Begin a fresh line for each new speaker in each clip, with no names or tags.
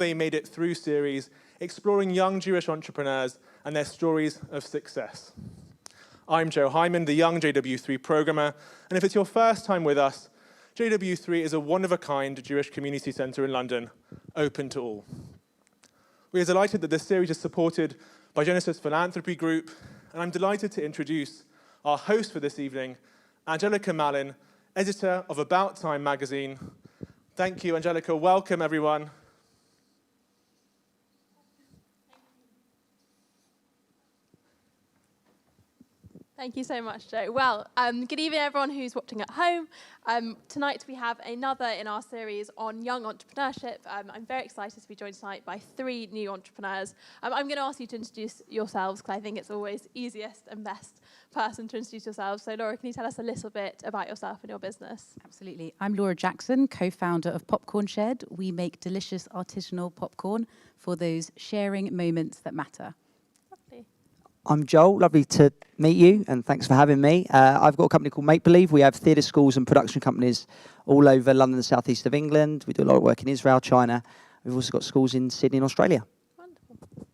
They Made It Through series, exploring young Jewish entrepreneurs and their stories of success. I'm Joe Hyman, the young JW3 programmer, and if it's your first time with us, JW3 is a one-of-a-kind Jewish community centre in London, open to all. We are delighted that this series is supported by Genesis Philanthropy Group, and I'm delighted to introduce our host for this evening, Angelica Malin, editor of About Time magazine. Thank you, Angelica. Welcome, everyone.
Thank you so much, Joe. Well, good evening, everyone who's watching at home. Tonight we have another in our series on young entrepreneurship. I'm very excited to be joined tonight by three new entrepreneurs. I'm going to ask you to introduce yourselves because I think it's always easiest and best person to introduce yourselves. So, Laura, can you tell us a little bit about yourself and your business?
Absolutely. I'm Laura Jackson, co-founder of Popcorn Shed. We make delicious artisanal popcorn for those sharing moments that matter.
I'm Joel, lovely to meet you and thanks for having me. I've got a company called Make Believe. We have theatre schools and production companies all over London and south east of England. We do a lot of work in Israel, China. We've also got schools in Sydney and Australia.
Wonderful.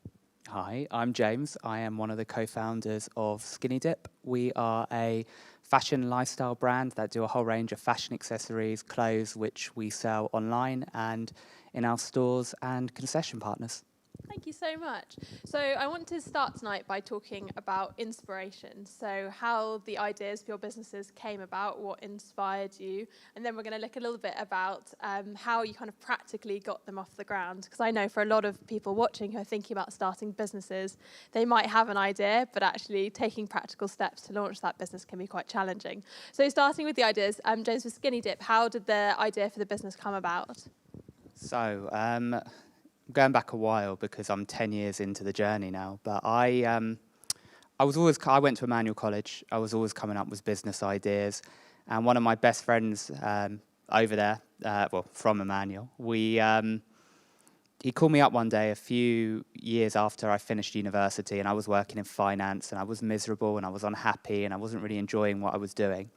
Hi, I'm James. I am one of the co-founders of Skinny Dip. We are a fashion lifestyle brand that do a whole range of fashion accessories, clothes, which we sell online and in our stores and concession partners.
Thank you so much. So I want to start tonight by talking about inspiration. So how the ideas for your businesses came about, what inspired you, and then we're going to look a little bit about how you kind of practically got them off the ground. Because I know for a lot of people watching who are thinking about starting businesses, they might have an idea, but actually taking practical steps to launch that business can be quite challenging. So starting with the ideas, James, with Skinny Dip, how did the idea for the business come about?
So, going back a while because I'm 10 years into the journey now, but I went to Emmanuel College. I was always coming up with business ideas, and one of my best friends over there, from Emmanuel, he called me up one day a few years after I finished university, and I was working in finance, and I was miserable, and I was unhappy, and I wasn't really enjoying what I was doing.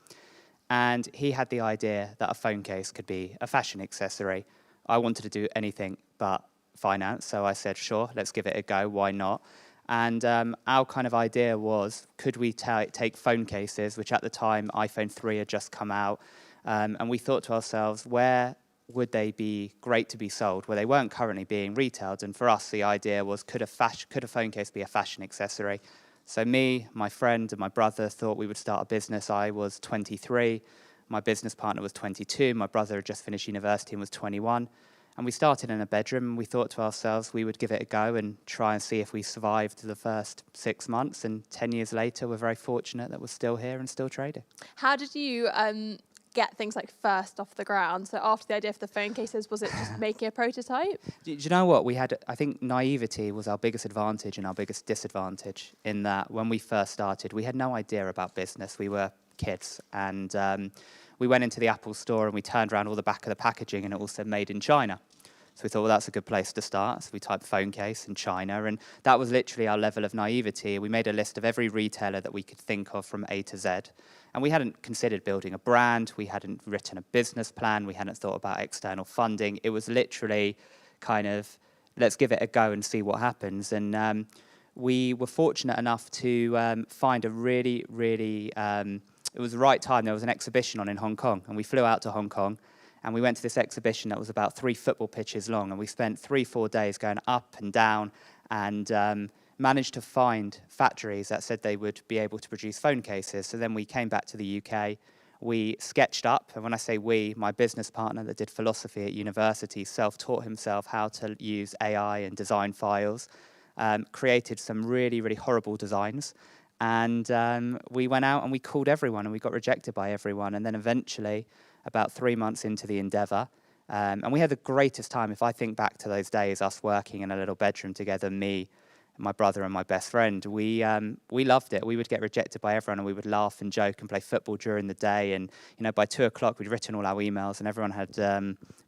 And he had the idea that a phone case could be a fashion accessory. I wanted to do anything but finance, so I said, sure, let's give it a go, why not? And our kind of idea was, could we take phone cases, which at the time iPhone 3 had just come out, and we thought to ourselves, where would they be great to be sold, where they weren't currently being retailed? And for us, the idea was, could a phone case be a fashion accessory? So me, my friend, and my brother thought we would start a business. I was 23, my business partner was 22, my brother had just finished university and was 21. And we started in a bedroom, and we thought to ourselves we would give it a go and try and see if we survived the first 6 months. And 10 years later, we're very fortunate that we're still here and still trading.
How did you get things like first off the ground? So after the idea for the phone cases, was it just making a prototype?
Do you know what? I think naivety was our biggest advantage and our biggest disadvantage, in that when we first started, we had no idea about business. We were kids, and we went into the Apple store and we turned around all the back of the packaging and it all said made in China. So we thought, well, that's a good place to start. So we typed phone case in China, and that was literally our level of naivety. We made a list of every retailer that we could think of from A to Z. And we hadn't considered building a brand. We hadn't written a business plan. We hadn't thought about external funding. It was literally kind of, let's give it a go and see what happens. And we were fortunate enough to find a really, it was the right time. There was an exhibition on in Hong Kong, and we flew out to Hong Kong. And we went to this exhibition that was about 3 football pitches long, and we spent 3-4 days going up and down and managed to find factories that said they would be able to produce phone cases. So then we came back to the UK, we sketched up, and when I say we, my business partner that did philosophy at university self-taught himself how to use AI and design files, created some really, really horrible designs. And we went out and we called everyone, and we got rejected by everyone. And then eventually, about 3 months into the endeavour, and we had the greatest time. If I think back to those days, us working in a little bedroom together, me, my brother and my best friend, we loved it. We would get rejected by everyone, and we would laugh and joke and play football during the day. And by 2 o'clock, we'd written all our emails, and everyone had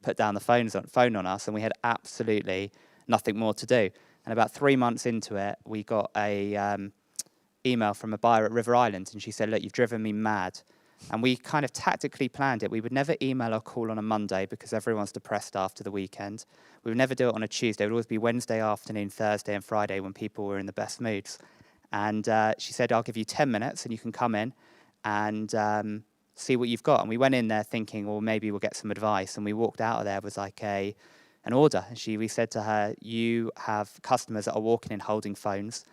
put down the phone on us, and we had absolutely nothing more to do. And about 3 months into it, we got a email from a buyer at River Island, and she said, "Look, you've driven me mad. And we kind of tactically planned it. We would never email or call on a Monday because everyone's depressed after the weekend. We would never do it on a Tuesday. It would always be Wednesday afternoon, Thursday and Friday when people were in the best moods. And she said, I'll give you 10 minutes and you can come in and see what you've got. And we went in there thinking, well, maybe we'll get some advice. And we walked out of there with like an order. And we said to her, you have customers that are walking in holding phones.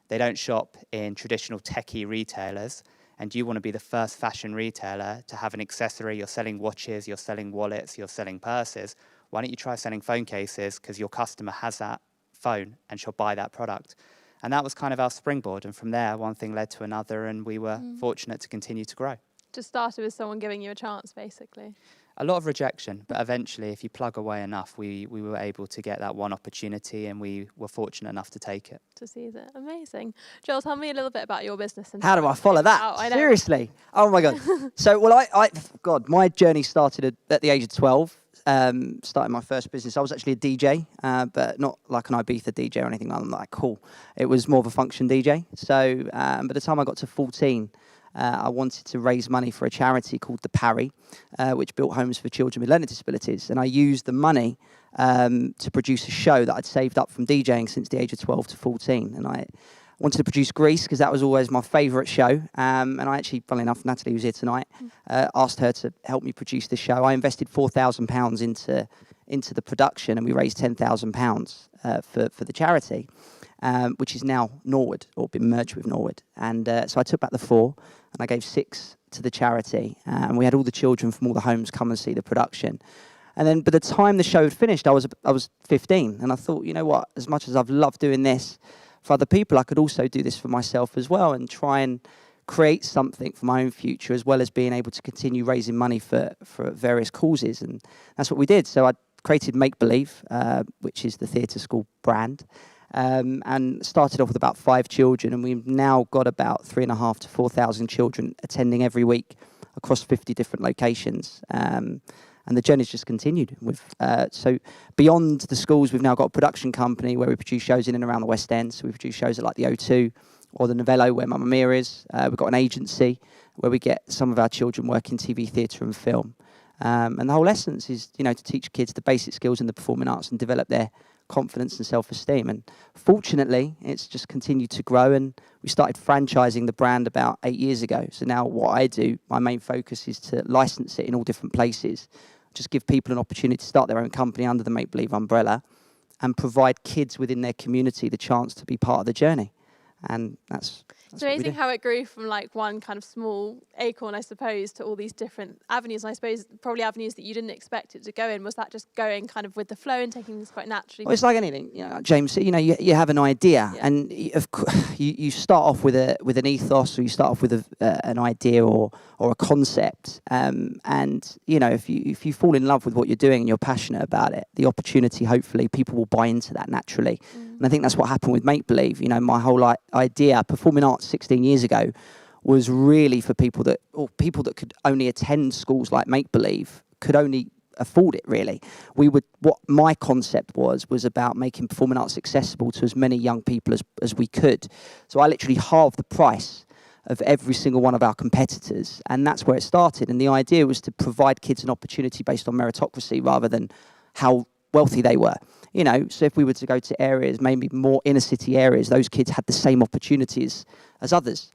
They don't shop in traditional techie retailers. And you want to be the first fashion retailer to have an accessory. You're selling watches, you're selling wallets, you're selling purses. Why don't you try selling phone cases? Because your customer has that phone and she'll buy that product. And that was kind of our springboard. And from there, one thing led to another, and we were fortunate to continue to grow.
Just started with someone giving you a chance, basically.
A lot of rejection, but eventually, if you plug away enough, we were able to get that one opportunity, and we were fortunate enough to take it.
To seize it. Amazing. Joel, tell me a little bit about your business. And
How do I follow that?
I know.
Seriously? Oh my God. So, well, God, my journey started at the age of 12. Started my first business. I was actually a DJ, but not like an Ibiza DJ or anything like that. Cool. It was more of a function DJ. So, by the time I got to 14, I wanted to raise money for a charity called The Parry, which built homes for children with learning disabilities. And I used the money to produce a show that I'd saved up from DJing since the age of 12 to 14. And I wanted to produce Grease because that was always my favourite show. And I actually, funnily enough, Natalie, who's here tonight, asked her to help me produce the show. I invested £4,000 into the production, and we raised £10,000 for the charity, which is now Norwood, or been merged with Norwood. And so I took back the 4, and I gave 6 to the charity. And we had all the children from all the homes come and see the production. And then by the time the show had finished, I was 15. And I thought, you know what, as much as I've loved doing this for other people, I could also do this for myself as well, and try and create something for my own future, as well as being able to continue raising money for various causes. And that's what we did. So I created Make Believe, which is the theatre school brand, and started off with about 5 children, and we've now got about 3,500 to 4,000 children attending every week across 50 different locations. And the journey's just continued. So beyond the schools, we've now got a production company where we produce shows in and around the West End. So we produce shows at like the O2 or the Novello, where Mamma Mia is. We've got an agency where we get some of our children work in TV, theatre and film. And the whole essence is, to teach kids the basic skills in the performing arts and develop their confidence and self-esteem. And fortunately, it's just continued to grow, and we started franchising the brand about 8 years ago. So now what I do, my main focus is to license it in all different places, just give people an opportunity to start their own company under the Make Believe umbrella, and provide kids within their community the chance to be part of the journey. And that's
it's amazing how it grew from like one kind of small acorn, I suppose, to all these different avenues. And I suppose probably avenues that you didn't expect it to go in. Was that just going kind of with the flow and taking things quite naturally?
Well, it's like anything, James. You have an idea, and you start off with an ethos, or you start off with an idea or a concept. And if you fall in love with what you're doing and you're passionate about it, the opportunity, hopefully, people will buy into that naturally. And I think that's what happened with Make Believe. My whole idea, performing arts 16 years ago, was really for people that could only attend schools like Make Believe, could only afford it, really. What my concept was about making performing arts accessible to as many young people as we could. So I literally halved the price of every single one of our competitors, and that's where it started. And the idea was to provide kids an opportunity based on meritocracy rather than how wealthy they were. So if we were to go to areas, maybe more inner city areas, those kids had the same opportunities as others,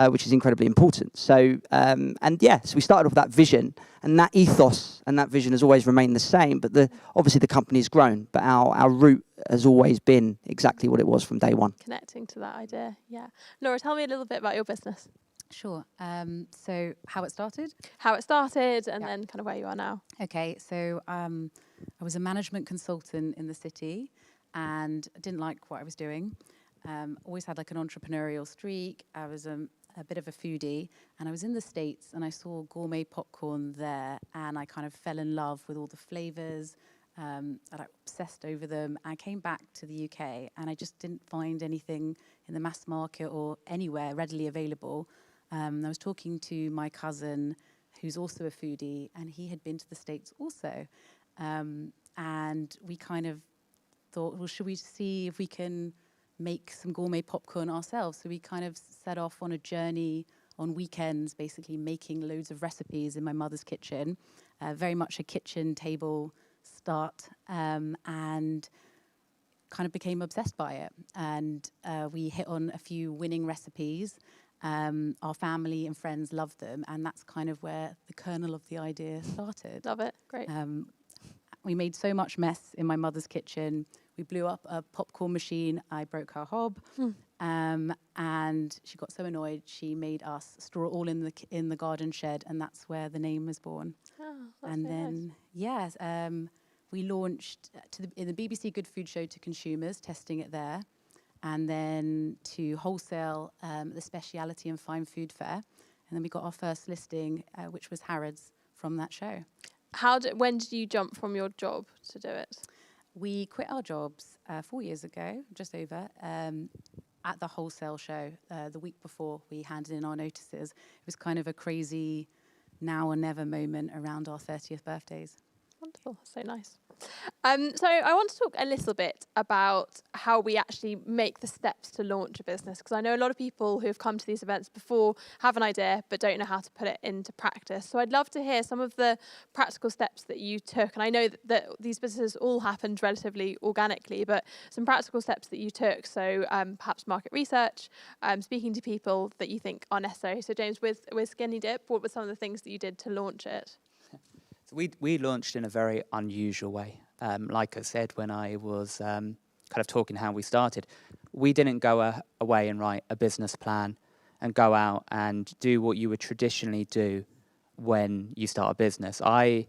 which is incredibly important. So, so we started off with that vision, and that ethos and that vision has always remained the same, but obviously the company has grown, but our route has always been exactly what it was from day one.
Connecting to that idea, yeah. Laura, tell me a little bit about your business.
Sure. So how it started?
How it started, and then kind of where you are now.
Okay, so I was a management consultant in the city and didn't like what I was doing. Always had like an entrepreneurial streak. I was a bit of a foodie, and I was in the States and I saw gourmet popcorn there, and I kind of fell in love with all the flavors. And I obsessed over them. I came back to the UK and I just didn't find anything in the mass market or anywhere readily available. I was talking to my cousin, who's also a foodie, and he had been to the States also. And we kind of thought, well, should we see if we can make some gourmet popcorn ourselves? So we kind of set off on a journey on weekends, basically making loads of recipes in my mother's kitchen. Very much a kitchen table start, and kind of became obsessed by it. And we hit on a few winning recipes. Our family and friends loved them, and that's kind of where the kernel of the idea started.
Love it. Great.
We made so much mess in my mother's kitchen. We blew up a popcorn machine. I broke her hob. And she got so annoyed, she made us store it all in the garden shed, and that's where the name was born.
Oh, that's
And
so
then,
nice.
we launched in the BBC Good Food Show to consumers, testing it there, and then to wholesale, the Speciality and Fine Food Fair. And then we got our first listing, which was Harrods, from that show.
When did you jump from your job to do it?
We quit our jobs 4 years ago, just over, at the wholesale show. The week before we handed in our notices. It was kind of a crazy now or never moment around our 30th birthdays.
Wonderful. So nice. So I want to talk a little bit about how we actually make the steps to launch a business, because I know a lot of people who have come to these events before have an idea but don't know how to put it into practice. So I'd love to hear some of the practical steps that you took. And I know that these businesses all happened relatively organically, but some practical steps that you took. So perhaps market research, speaking to people that you think are necessary. So James, with Skinny Dip, what were some of the things that you did to launch it?
So we launched in a very unusual way. Like I said, when I was kind of talking how we started, we didn't go away and write a business plan and go out and do what you would traditionally do when you start a business. I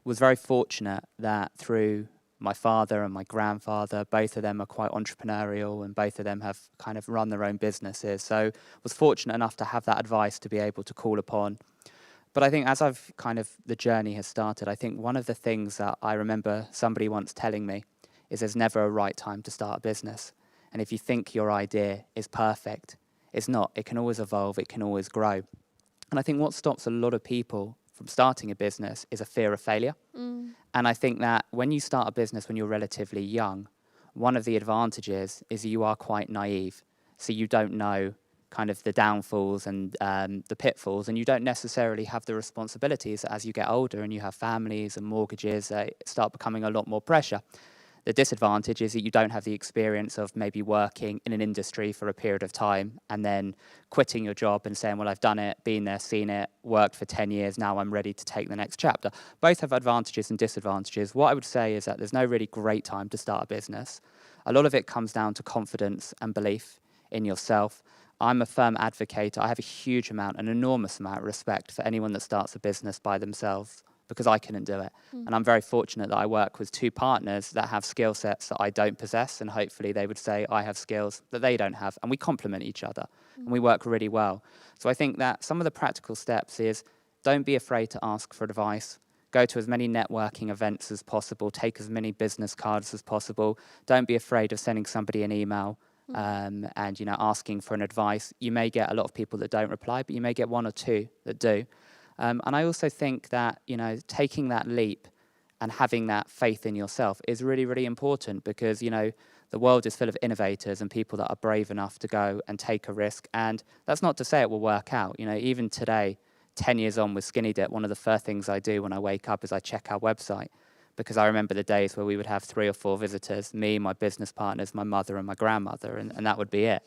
was very fortunate that through my father and my grandfather, both of them are quite entrepreneurial and both of them have kind of run their own businesses. So I was fortunate enough to have that advice to be able to call upon. But I think as the journey has started, I think one of the things that I remember somebody once telling me is there's never a right time to start a business. And if you think your idea is perfect, it's not. It can always evolve. It can always grow. And I think what stops a lot of people from starting a business is a fear of failure. And I think that when you start a business when you're relatively young, one of the advantages is you are quite naive. So you don't know kind of the downfalls and the pitfalls, and you don't necessarily have the responsibilities as you get older and you have families and mortgages start becoming a lot more pressure. The disadvantage is that you don't have the experience of maybe working in an industry for a period of time and then quitting your job and saying, well, I've done it, been there, seen it, worked for 10 years, now I'm ready to take the next chapter. Both have advantages and disadvantages. What I would say is that there's no really great time to start a business. A lot of it comes down to confidence and belief in yourself. I'm a firm advocate. I have a huge amount, an enormous amount of respect for anyone that starts a business by themselves, because I couldn't do it. And I'm very fortunate that I work with two partners that have skill sets that I don't possess, and hopefully they would say I have skills that they don't have, and we complement each other, and we work really well. So I think that some of the practical steps is don't be afraid to ask for advice. Go to as many networking events as possible. Take as many business cards as possible. Don't be afraid of sending somebody an email. And asking for an advice. You may get a lot of people that don't reply, but you may get one or two that do. And I also think that taking that leap and having that faith in yourself is really, really important, because the world is full of innovators and people that are brave enough to go and take a risk. And that's not to say it will work out. Even today, 10 years on with Skinny Dip, one of the first things I do when I wake up is I check our website. Because I remember the days where we would have 3 or 4 visitors, me, my business partners, my mother and my grandmother, and that would be it.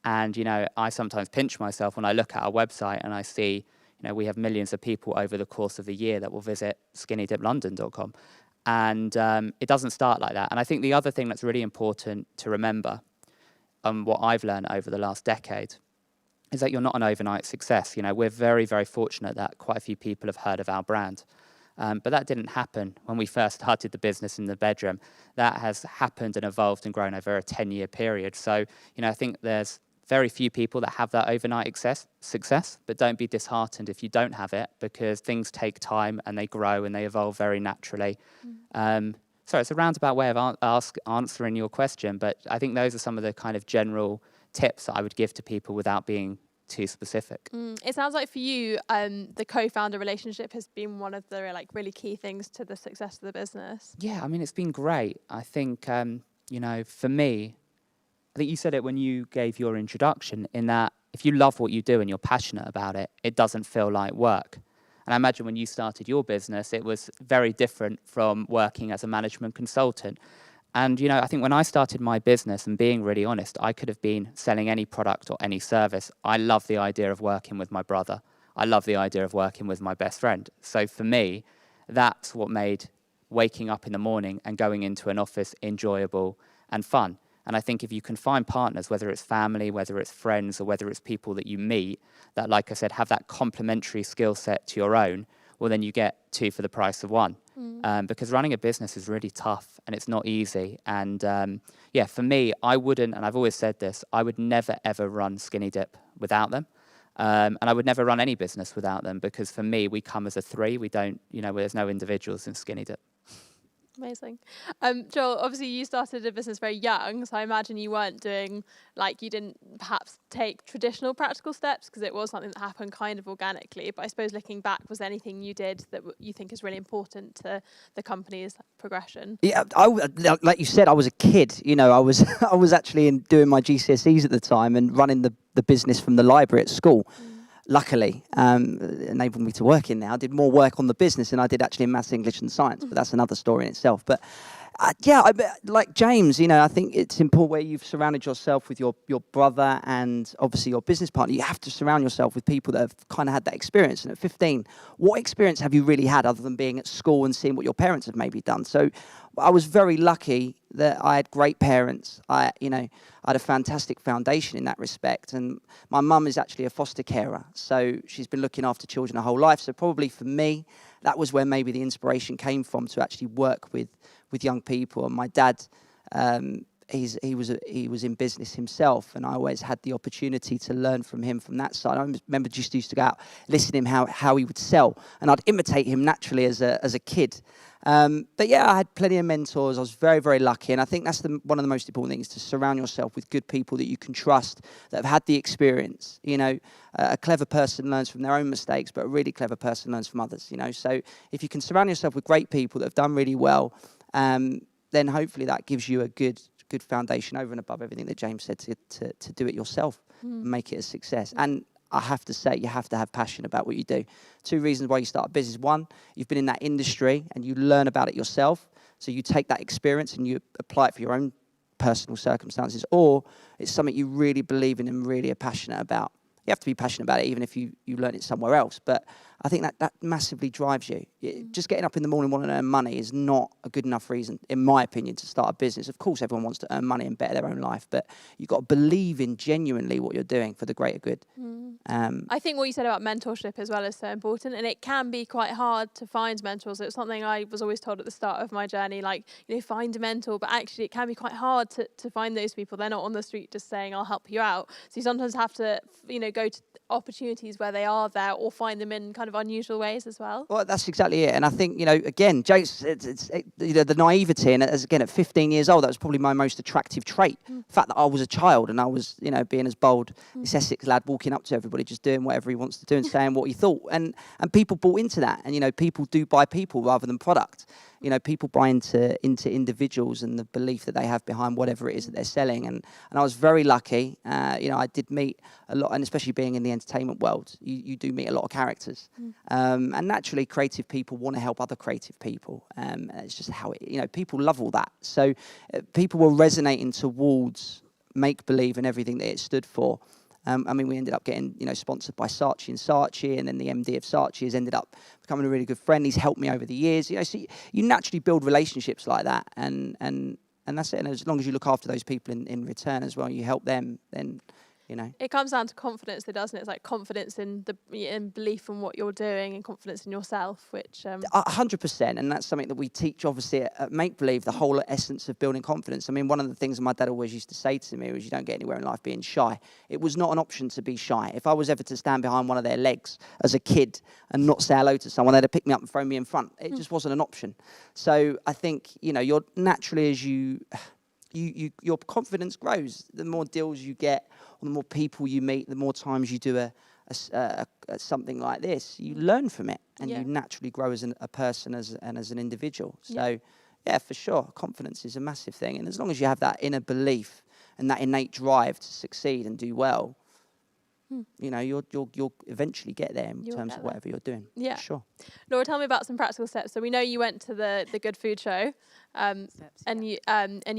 And, I sometimes pinch myself when I look at our website and I see, we have millions of people over the course of the year that will visit skinnydiplondon.com. And it doesn't start like that. And I think the other thing that's really important to remember, what I've learned over the last decade, is that you're not an overnight success. We're very, very fortunate that quite a few people have heard of our brand. But that didn't happen when we first started the business in the bedroom. That has happened and evolved and grown over a 10-year period. So, I think there's very few people that have that overnight success, but don't be disheartened if you don't have it, because things take time and they grow and they evolve very naturally. So it's a roundabout way of answering your question, but I think those are some of the kind of general tips that I would give to people without being too specific.
It sounds like for you, the co-founder relationship has been one of the really key things to the success of the business.
Yeah, I mean, it's been great. I think, for me, I think you said it when you gave your introduction, in that if you love what you do and you're passionate about it, it doesn't feel like work. And I imagine when you started your business, it was very different from working as a management consultant. And, you know, I think when I started my business, and being really honest, I could have been selling any product or any service. I love the idea of working with my brother. I love the idea of working with my best friend. So for me, that's what made waking up in the morning and going into an office enjoyable and fun. And I think if you can find partners, whether it's family, whether it's friends, or whether it's people that you meet, that, like I said, have that complementary skill set to your own, well, then you get two for the price of one. Because running a business is really tough and it's not easy. And yeah, for me, I wouldn't, and I've always said this, I would never, ever run Skinny Dip without them. And I would never run any business without them, because for me, we come as a three. We don't, you know, there's no individuals in Skinny Dip.
Amazing. Joel, obviously you started a business very young, so I imagine you weren't doing, like, you didn't perhaps take traditional practical steps because it was something that happened kind of organically. But I suppose looking back, was there anything you did that you think is really important to the company's progression?
Yeah, like you said, I was a kid. You know, I was actually doing my GCSEs at the time and running the business from the library at school. Luckily, enabled me to work in there. I did more work on the business than I did actually in maths, English and science, but that's another story in itself. But yeah, like James, you know, I think it's important where you've surrounded yourself with your brother and obviously your business partner. You have to surround yourself with people that have kind of had that experience. And at 15, what experience have you really had other than being at school and seeing what your parents have maybe done? So I was very lucky that I had great parents. I had a fantastic foundation in that respect. And my mum is actually a foster carer, so she's been looking after children her whole life. So probably for me, that was where maybe the inspiration came from, to actually work with young people. And my dad, he was in business himself, and I always had the opportunity to learn from him from that side. I remember just used to go out, listen to him how he would sell, and I'd imitate him naturally as a kid. But yeah, I had plenty of mentors. I was very, very lucky. And I think that's one of the most important things, to surround yourself with good people that you can trust, that have had the experience. You know, a clever person learns from their own mistakes, but a really clever person learns from others, you know. So if you can surround yourself with great people that have done really well, then hopefully that gives you a good foundation over and above everything that James said, to do it yourself and make it a success. And I have to say, you have to have passion about what you do. 2 reasons why you start a business. 1, you've been in that industry and you learn about it yourself. So you take that experience and you apply it for your own personal circumstances, or it's something you really believe in and really are passionate about. You have to be passionate about it even if you learn it somewhere else. But I think that massively drives you. Just getting up in the morning wanting to earn money is not a good enough reason, in my opinion, to start a business. Of course, everyone wants to earn money and better their own life, but you've got to believe in genuinely what you're doing for the greater good.
I think what you said about mentorship as well is so important, and it can be quite hard to find mentors. It's something I was always told at the start of my journey, like, you know, find a mentor, but actually it can be quite hard to find those people. They're not on the street just saying, I'll help you out. So you sometimes have to, you know, go to opportunities where they are there, or find them in kind of unusual ways as well.
Well, that's exactly it. And I think, you know, again, James, you know, the naivety, and again, at 15 years old, that was probably my most attractive trait. The fact that I was a child and I was, you know, being as bold, this Essex lad walking up to everybody, just doing whatever he wants to do and saying what he thought. And people bought into that. And, you know, people do buy people rather than product. You know, people buy into individuals and the belief that they have behind whatever it is that they're selling. And I was very lucky. You know, I did meet a lot, and especially being in the entertainment world, you do meet a lot of characters. And naturally, creative people want to help other creative people. And it's just how it, you know, people love all that. So people were resonating towards make-believe and everything that it stood for. I mean, we ended up getting, you know, sponsored by Saatchi, and then the MD of Saatchi has ended up becoming a really good friend. He's helped me over the years. You know, so you naturally build relationships like that, and that's it. And as long as you look after those people in return as well, you help them, then, you know. It
comes down to confidence, though, doesn't it? It's like confidence in belief in what you're doing, and confidence in yourself, which
100%, and that's something that we teach, obviously, at Make Believe, the whole essence of building confidence. I mean, one of the things that my dad always used to say to me was, you don't get anywhere in life being shy. It was not an option to be shy. If I was ever to stand behind one of their legs as a kid and not say hello to someone, they'd have picked me up and thrown me in front. It just wasn't an option. So I think, you know, you're naturally, as your confidence grows. The more deals you get, or the more people you meet, the more times you do something like this, you learn from it, and you naturally grow as a person and as an individual. So, yeah, for sure, confidence is a massive thing. And as long as you have that inner belief and that innate drive to succeed and do well, you know, you'll eventually get there in
You'll
terms
get
of
there.
whatever you're doing.
Yeah.
Sure.
Laura, tell me about some practical steps. So we know you went to the Good Food Show, and you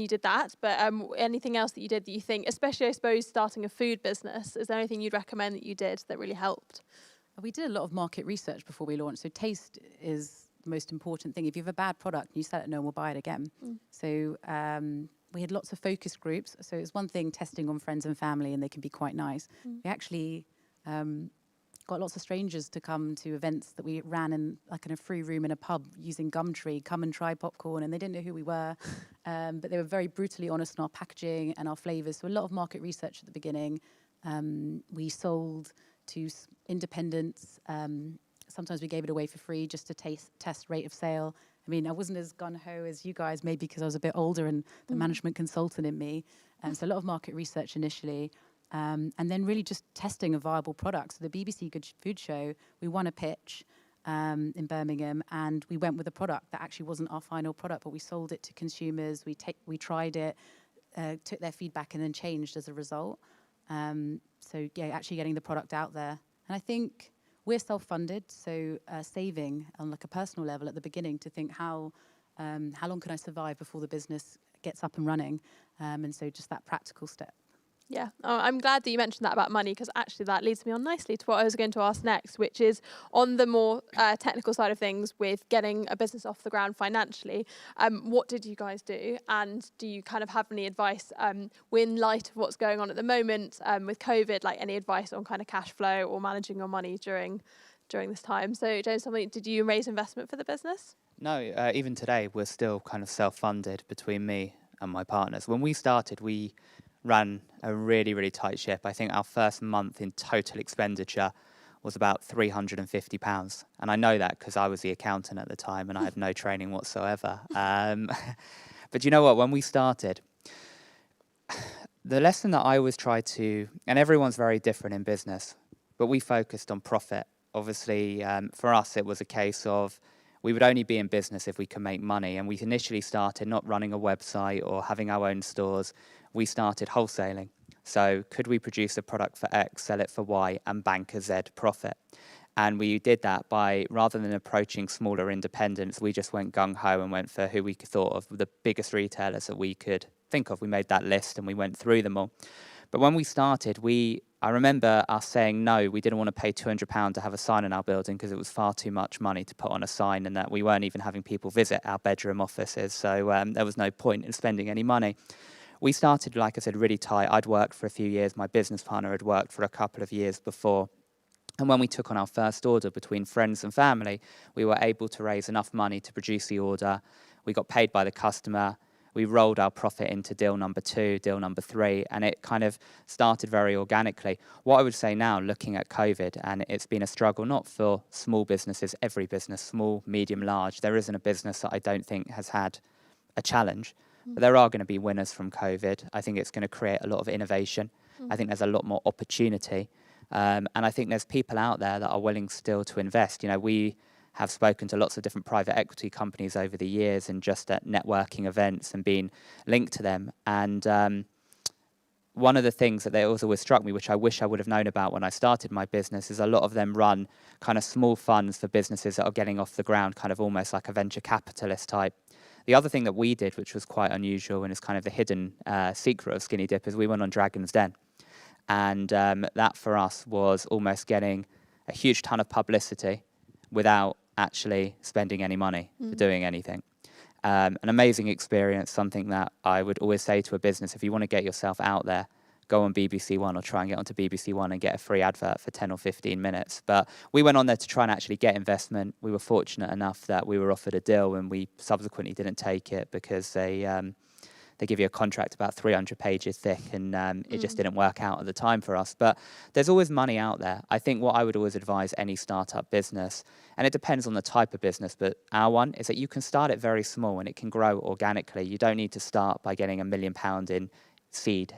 did that. But anything else that you did that you think, especially I suppose starting a food business, is there anything you'd recommend that you did that really helped?
We did a lot of market research before we launched. So taste is the most important thing. If you have a bad product and you sell it, no one will buy it again. So we had lots of focus groups. So it's one thing testing on friends and family, and they can be quite nice. We actually got lots of strangers to come to events that we ran in a free room in a pub using Gumtree, come and try popcorn, and they didn't know who we were, but they were very brutally honest in our packaging and our flavours. So a lot of market research at the beginning. We sold to independents. Sometimes we gave it away for free just to test rate of sale. I mean, I wasn't as gung-ho as you guys, maybe because I was a bit older and the management consultant in me. So a lot of market research initially. And then really just testing a viable product. So the BBC Good Food Show, we won a pitch in Birmingham, and we went with a product that actually wasn't our final product, but we sold it to consumers. We tried it, took their feedback, and then changed as a result. So yeah, actually getting the product out there. And I think we're self-funded, so saving on a personal level at the beginning to think how long can I survive before the business gets up and running, and so just that practical step.
Yeah, I'm glad that you mentioned that about money, because actually that leads me on nicely to what I was going to ask next, which is on the more technical side of things with getting a business off the ground financially. What did you guys do? And do you kind of have any advice in light of what's going on at the moment with COVID, like any advice on kind of cash flow or managing your money during this time? So James, did you raise investment for the business?
No, even today, we're still kind of self-funded between me and my partners. When we started, we ran a really, really tight ship. I think our first month in total expenditure was about £350. And I know that because I was the accountant at the time and I had no training whatsoever. But you know what? When we started, the lesson that I always try to, and everyone's very different in business, but we focused on profit. Obviously, for us, it was a case of we would only be in business if we could make money. And we initially started not running a website or having our own stores. We started wholesaling. So could we produce a product for X, sell it for Y, and bank a Z profit? And we did that by, rather than approaching smaller independents, we just went gung-ho and went for who we thought of the biggest retailers that we could think of. We made that list and we went through them all. But when we started, I remember us saying no, we didn't want to pay £200 to have a sign in our building because it was far too much money to put on a sign, and that we weren't even having people visit our bedroom offices. So there was no point in spending any money. We started, like I said, really tight. I'd worked for a few years. My business partner had worked for a couple of years before. And when we took on our first order between friends and family, we were able to raise enough money to produce the order. We got paid by the customer. We rolled our profit into deal number 2, deal number 3, and it kind of started very organically. What I would say now, looking at COVID, and it's been a struggle, not for small businesses, every business, small, medium, large. There isn't a business that I don't think has had a challenge. But there are going to be winners from COVID. I think it's going to create a lot of innovation. I think there's a lot more opportunity. And I think there's people out there that are willing still to invest. You know, we have spoken to lots of different private equity companies over the years and just at networking events and being linked to them. And one of the things that they always struck me, which I wish I would have known about when I started my business, is a lot of them run kind of small funds for businesses that are getting off the ground, kind of almost like a venture capitalist type. The other thing that we did, which was quite unusual and is kind of the hidden secret of Skinny Dip, is we went on Dragon's Den. And that for us was almost getting a huge ton of publicity without actually spending any money for doing anything. An amazing experience, something that I would always say to a business, if you want to get yourself out there, go on BBC One or try and get onto BBC One and get a free advert for 10 or 15 minutes. But we went on there to try and actually get investment. We were fortunate enough that we were offered a deal, and we subsequently didn't take it because they give you a contract about 300 pages thick, and it just didn't work out at the time for us. But there's always money out there. I think what I would always advise any startup business, and it depends on the type of business, but our one is that you can start it very small and it can grow organically. You don't need to start by getting £1 million in seed,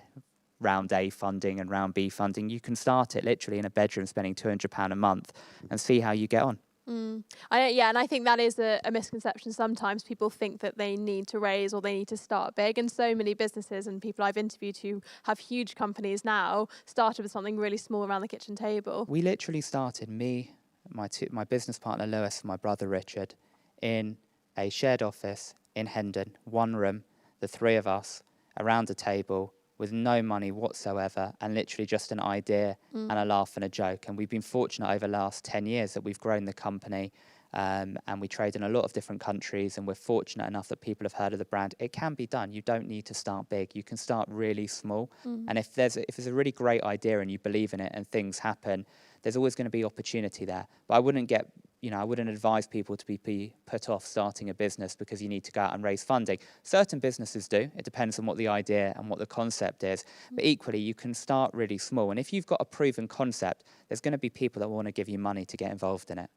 round A funding and round B funding. You can start it literally in a bedroom spending £200 a month and see how you get on.
And I think that is a misconception. Sometimes people think that they need to raise or they need to start big, and so many businesses and people I've interviewed who have huge companies now started with something really small around the kitchen table.
We literally started, my business partner Lewis and my brother Richard, in a shared office in Hendon, one room, the three of us around a table with no money whatsoever, and literally just an idea and a laugh and a joke. And we've been fortunate over the last 10 years that we've grown the company, and we trade in a lot of different countries, and we're fortunate enough that people have heard of the brand. It can be done. You don't need to start big. You can start really small. And if there's a really great idea and you believe in it and things happen, there's always going to be opportunity there. But I wouldn't advise people to be put off starting a business because you need to go out and raise funding. Certain businesses do. It depends on what the idea and what the concept is. But equally, you can start really small. And if you've got a proven concept, there's going to be people that want to give you money to get involved in it.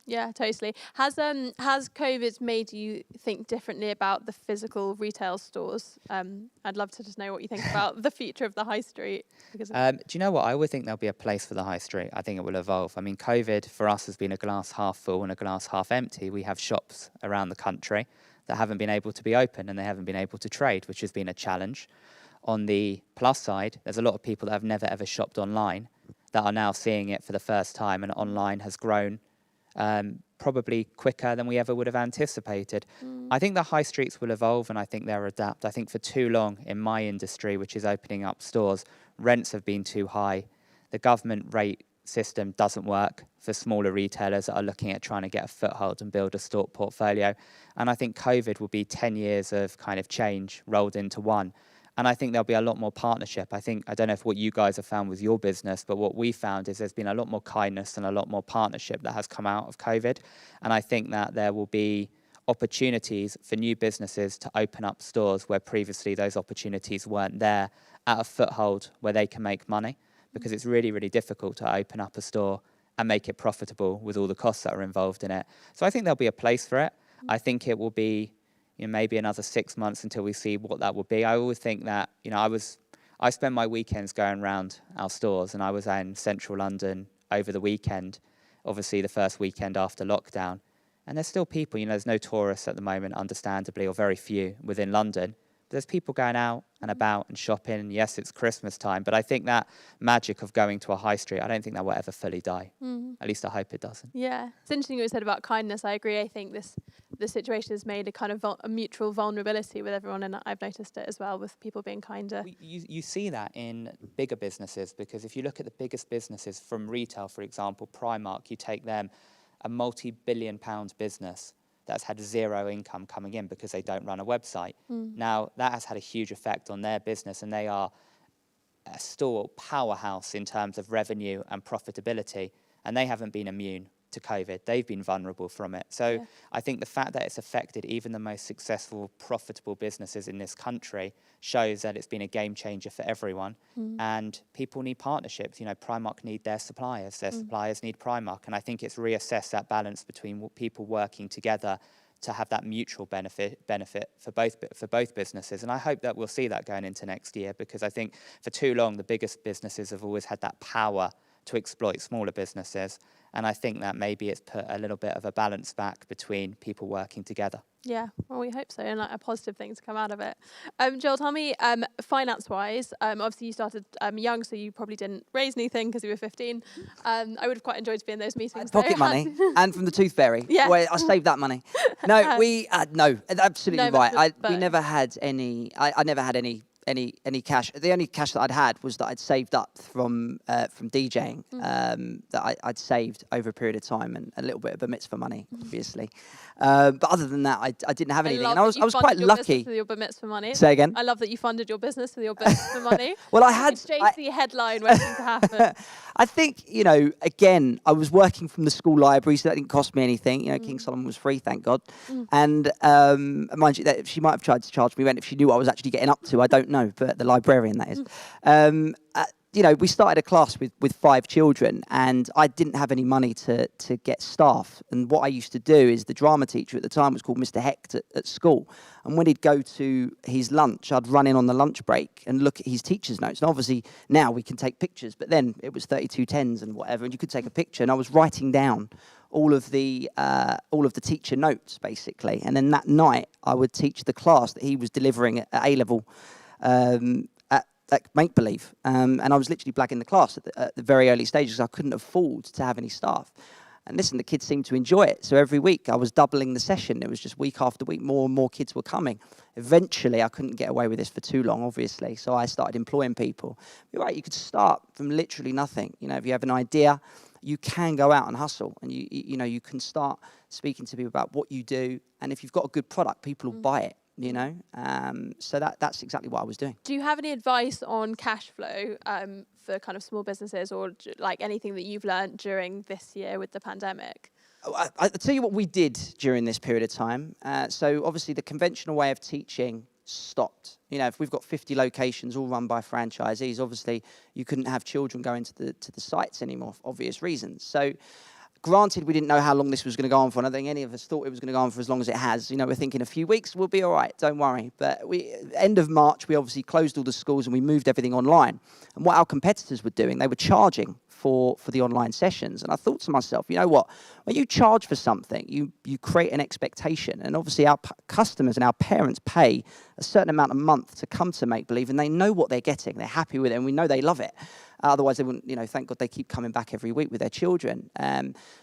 Yeah, totally. Has COVID made you think differently about the physical retail stores? I'd love to just know what you think about the future of the high street. Because
do you know what? I would think there'll be a place for the high street. I think it will evolve. I mean, COVID for us has been a glass half full and a glass half empty. We have shops around the country that haven't been able to be open and they haven't been able to trade, which has been a challenge. On the plus side, there's a lot of people that have never ever shopped online that are now seeing it for the first time, and online has grown probably quicker than we ever would have anticipated. I think the high streets will evolve, and I think they'll adapt. I think for too long in my industry, which is opening up stores, rents have been too high. The government rate system doesn't work for smaller retailers that are looking at trying to get a foothold and build a store portfolio. And I think COVID will be 10 years of kind of change rolled into one. And I think there'll be a lot more partnership. I don't know if what you guys have found with your business, but what we found is there's been a lot more kindness and a lot more partnership that has come out of COVID. And I think that there will be opportunities for new businesses to open up stores where previously those opportunities weren't there, at a foothold where they can make money, because it's really, really difficult to open up a store and make it profitable with all the costs that are involved in it. So I think there'll be a place for it. I think it will be maybe another 6 months until we see what that will be. I always think that, I spend my weekends going around our stores, and I was in central London over the weekend, obviously the first weekend after lockdown. And there's still people, there's no tourists at the moment, understandably, or very few within London. But there's people going out and about and shopping. And yes, it's Christmas time, but I think that magic of going to a high street, I don't think that will ever fully die. At least I hope it doesn't.
Yeah, it's interesting what you said about kindness. I agree. I think the situation has made a kind of a mutual vulnerability with everyone, and I've noticed it as well with people being kinder.
You see that in bigger businesses, because if you look at the biggest businesses from retail, for example, Primark, you take them, a multi-billion-pound business that's had zero income coming in because they don't run a website. Now, that has had a huge effect on their business, and they are a store powerhouse in terms of revenue and profitability, and they haven't been immune to COVID. They've been vulnerable from it. So I think the fact that it's affected even the most successful, profitable businesses in this country shows that it's been a game changer for everyone. And people need partnerships. Primark need their suppliers need Primark. And I think it's reassessed that balance between people working together to have that mutual benefit for both businesses. And I hope that we'll see that going into next year, because I think for too long, the biggest businesses have always had that power to exploit smaller businesses. And I think that maybe it's put a little bit of a balance back between people working together.
Yeah, well, we hope so, and a positive thing to come out of it. Joel, tell me, finance-wise, obviously you started young, so you probably didn't raise anything because you were 15. I would have quite enjoyed to be in those meetings.
Pocket money, and from the Tooth Fairy.
Yeah.
Where I saved that money. No, no, absolutely
No,
right.
but
We never had any. I never had any cash. The only cash that I'd had was that I'd saved up from DJing, that I'd saved over a period of time, and a little bit of a mitzvah money, obviously. But other than that, I didn't have anything, and I was quite lucky.
With your mitzvah money.
Say again.
I love that you funded your business with your mitzvah money.
Well, I had
JC headline waiting to happen.
I think, again, I was working from the school library, so that didn't cost me anything. King Solomon was free, thank God. And mind you, that she might have tried to charge me rent if she knew what I was actually getting up to. I don't know, but the librarian, that is. We started a class with 5 children, and I didn't have any money to get staff. And what I used to do is, the drama teacher at the time was called Mr. Hecht at school. And when he'd go to his lunch, I'd run in on the lunch break and look at his teacher's notes. And obviously now we can take pictures, but then it was 3210s and whatever, and you could take a picture. And I was writing down all of the teacher notes, basically. And then that night, I would teach the class that he was delivering at A-level at Make Believe. And I was literally blagging the class at the very early stages because I couldn't afford to have any staff. And listen, the kids seemed to enjoy it. So every week I was doubling the session. It was just week after week, more and more kids were coming. Eventually, I couldn't get away with this for too long, obviously. So I started employing people. You're right, you could start from literally nothing. You know, if you have an idea, you can go out and hustle. And you can start speaking to people about what you do. And if you've got a good product, people will buy it. You know, so that's exactly what I was doing.
Do you have any advice on cash flow for kind of small businesses, or like anything that you've learned during this year with the pandemic?
I'll tell you what we did during this period of time. So obviously the conventional way of teaching stopped. You know, if we've got 50 locations all run by franchisees, obviously you couldn't have children going to the sites anymore for obvious reasons. So granted, we didn't know how long this was going to go on for. I don't think any of us thought it was going to go on for as long as it has. You know, we're thinking a few weeks, we'll be all right, don't worry. But end of March, we obviously closed all the schools and we moved everything online. And what our competitors were doing, they were charging for the online sessions. And I thought to myself, you know what? When you charge for something, you create an expectation. And obviously our customers and our parents pay a certain amount a month to come to Make Believe, and they know what they're getting. They're happy with it, and we know they love it. Otherwise, they wouldn't, you know, thank God they keep coming back every week with their children.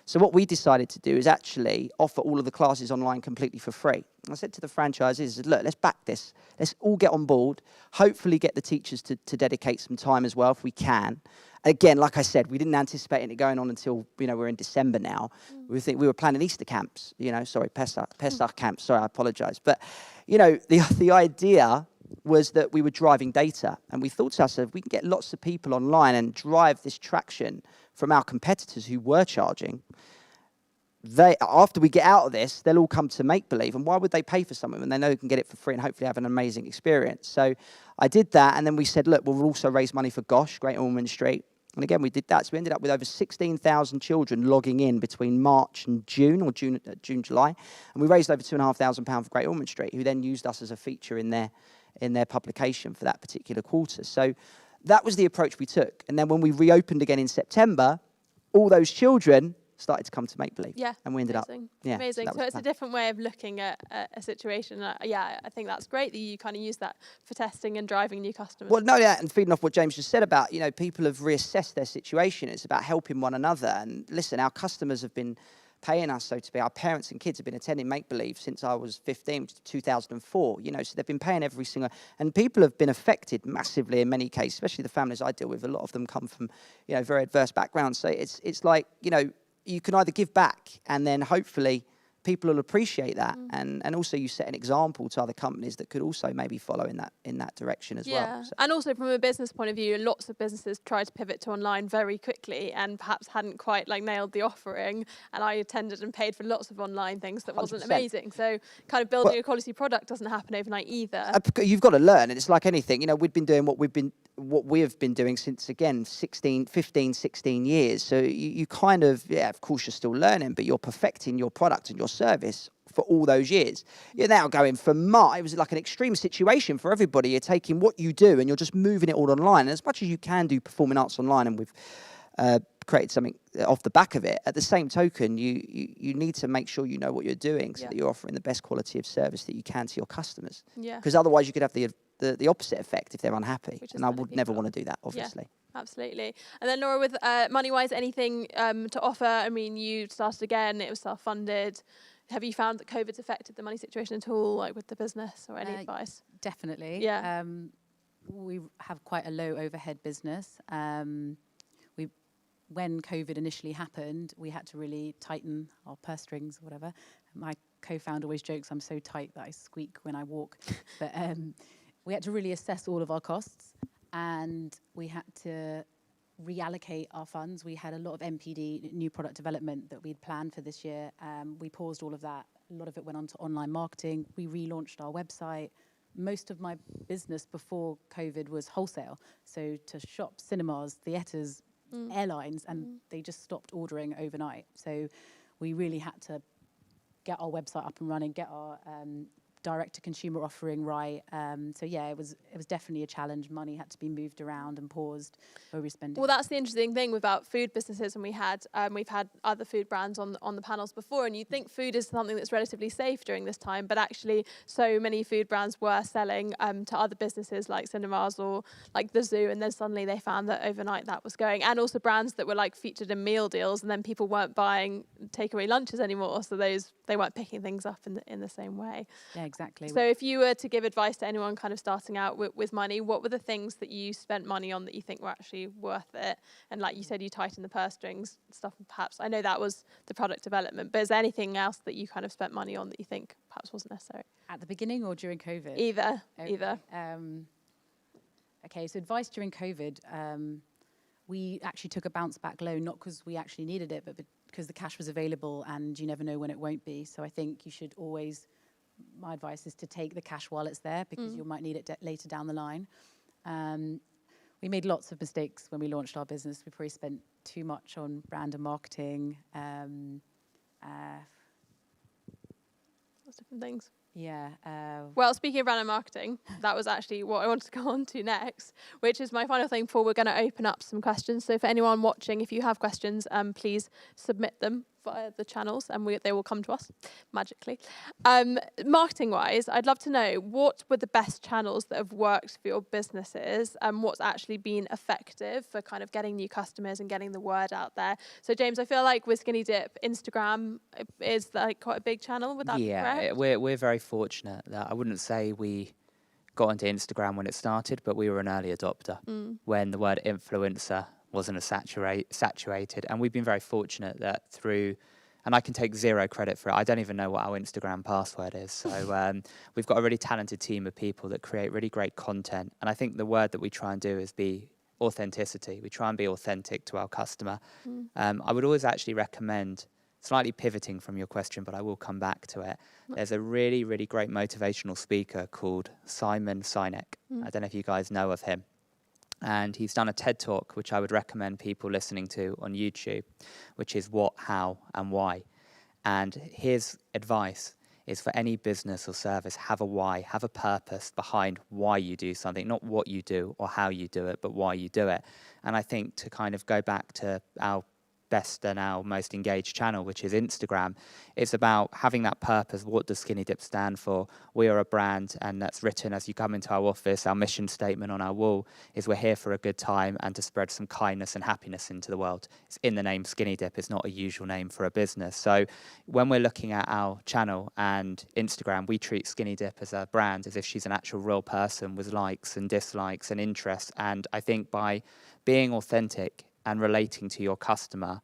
So what we decided to do is actually offer all of the classes online completely for free. And I said to the franchisees, look, let's back this. Let's all get on board, hopefully get the teachers to dedicate some time as well if we can. Again, like I said, we didn't anticipate it going on until, you know, we're in December now. We were planning Easter camps, you know, sorry, Pesach camps, sorry, I apologize. But, you know, the idea was that we were driving data, and we thought to ourselves, we can get lots of people online and drive this traction from our competitors who were charging. After we get out of this, they'll all come to Make Believe, and why would they pay for something when they know they can get it for free and hopefully have an amazing experience? So I did that, and then we said, look, we'll also raise money for GOSH, Great Ormond Street. And again, we did that. So we ended up with over 16,000 children logging in between March and June, or June, July. And we raised over £2,500 for Great Ormond Street, who then used us as a feature in their publication for that particular quarter. So that was the approach we took. And then when we reopened again in September, all those children started to come to Make Believe.
Yeah.
And we ended up. Yeah,
amazing. So it's a different way of looking at a situation. Yeah, I think that's great that you kind of use that for testing and driving new customers.
Well, no, yeah, and feeding off what James just said about, you know, people have reassessed their situation. It's about helping one another. And listen, our customers have been paying us, so to speak. Our parents and kids have been attending Make Believe since I was 15, which is 2004, you know, so they've been paying every single, and people have been affected massively in many cases, especially the families I deal with. A lot of them come from, you know, very adverse backgrounds. So it's like, you know, you can either give back and then hopefully people will appreciate that, and also you set an example to other companies that could also maybe follow in that direction as well. So.
And also from a business point of view, lots of businesses tried to pivot to online very quickly and perhaps hadn't quite like nailed the offering. And I attended and paid for lots of online things that wasn't
100%.
Amazing. So kind of building a quality product doesn't happen overnight either.
You've got to learn, and it's like anything. You know, we've been doing what we have been doing since, again, 15, 16 years. So you kind of, yeah, of course you're still learning, but you're perfecting your product and your service for all those years. You're now going from it was like an extreme situation for everybody. You're taking what you do and you're just moving it all online. And as much as you can do performing arts online, and we've created something off the back of it, at the same token, you need to make sure you know what you're doing so that you're offering the best quality of service that you can to your customers.
Yeah.
Because otherwise you could have the opposite effect if they're unhappy. And I would never want to do that, obviously.
Yeah, absolutely. And then Laura, with money-wise, anything to offer? I mean, you started again, it was self-funded. Have you found that COVID's affected the money situation at all, like with the business, or any advice?
Definitely.
Yeah.
We have quite a low overhead business. When COVID initially happened, we had to really tighten our purse strings, or whatever. My co-founder always jokes I'm so tight that I squeak when I walk. But we had to really assess all of our costs, and we had to reallocate our funds. We had a lot of NPD, new product development, that we'd planned for this year. We paused all of that. A lot of it went on to online marketing. We relaunched our website. Most of my business before COVID was wholesale. So to shops, cinemas, theatres, airlines, and they just stopped ordering overnight. So we really had to get our website up and running, get our direct-to-consumer offering right. So yeah, it was definitely a challenge. Money had to be moved around and paused where we spending.
Well, that's the interesting thing about food businesses, and we've had other food brands on the panels before, and you'd think food is something that's relatively safe during this time, but actually so many food brands were selling to other businesses like cinemas or like the zoo, and then suddenly they found that overnight that was going, and also brands that were like featured in meal deals, and then people weren't buying takeaway lunches anymore, so they weren't picking things up in the same way.
Yeah, exactly.
So if you were to give advice to anyone kind of starting out with money, what were the things that you spent money on that you think were actually worth it? And like you said, you tighten the purse strings stuff, perhaps. I know that was the product development, but is there anything else that you kind of spent money on that you think perhaps wasn't necessary?
At the beginning or during COVID?
Either.
Okay, so advice during COVID, we actually took a bounce back loan, not because we actually needed it, but because the cash was available and you never know when it won't be. So I think you should always, my advice is to take the cash while it's there, because you might need it later down the line. We made lots of mistakes when we launched our business. We probably spent too much on brand and marketing.
Lots of different things.
Yeah.
Well, speaking of brand and marketing, that was actually what I wanted to go on to next, which is my final thing before we're going to open up some questions. So for anyone watching, if you have questions, please submit them via the channels and they will come to us magically. Marketing-wise, I'd love to know, what were the best channels that have worked for your businesses and what's actually been effective for kind of getting new customers and getting the word out there? So James, I feel like with Skinny Dip, Instagram is like quite a big channel. Would that be correct?
Yeah, we're very fortunate that I wouldn't say we got onto Instagram when it started, but we were an early adopter when the word influencer wasn't as saturated. And we've been very fortunate that through, and I can take zero credit for it, I don't even know what our Instagram password is. So we've got a really talented team of people that create really great content. And I think the word that we try and do is be authenticity. We try and be authentic to our customer. I would always actually recommend, slightly pivoting from your question, but I will come back to it. There's a really, really great motivational speaker called Sinek. I don't know if you guys know of him. And he's done a TED Talk, which I would recommend people listening to on YouTube, which is what, how, and why. And his advice is for any business or service, have a why, have a purpose behind why you do something, not what you do or how you do it, but why you do it. And I think to kind of go back to our best and our most engaged channel, which is Instagram, it's about having that purpose. What does Skinny Dip stand for? We are a brand, and that's written as you come into our office. Our mission statement on our wall is we're here for a good time and to spread some kindness and happiness into the world. It's in the name Skinny Dip. It's not a usual name for a business. So when we're looking at our channel and Instagram, we treat Skinny Dip as a brand as if she's an actual real person with likes and dislikes and interests. And I think by being authentic and relating to your customer,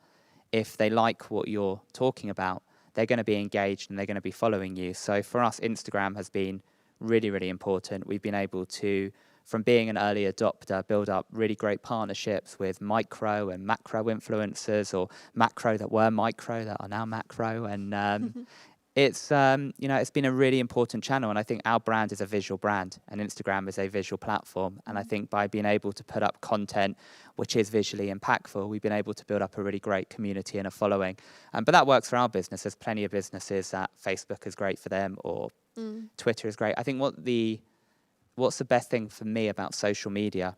if they like what you're talking about, they're going to be engaged and they're going to be following you. So for us, Instagram has been really, really important. We've been able to, from being an early adopter, build up really great partnerships with micro and macro influencers, or macro that were micro that are now macro. And it's it's been a really important channel, and I think our brand is a visual brand and Instagram is a visual platform. And I think by being able to put up content which is visually impactful, we've been able to build up a really great community and a following. But that works for our business. There's plenty of businesses that Facebook is great for them, or Twitter is great. I think what's the best thing for me about social media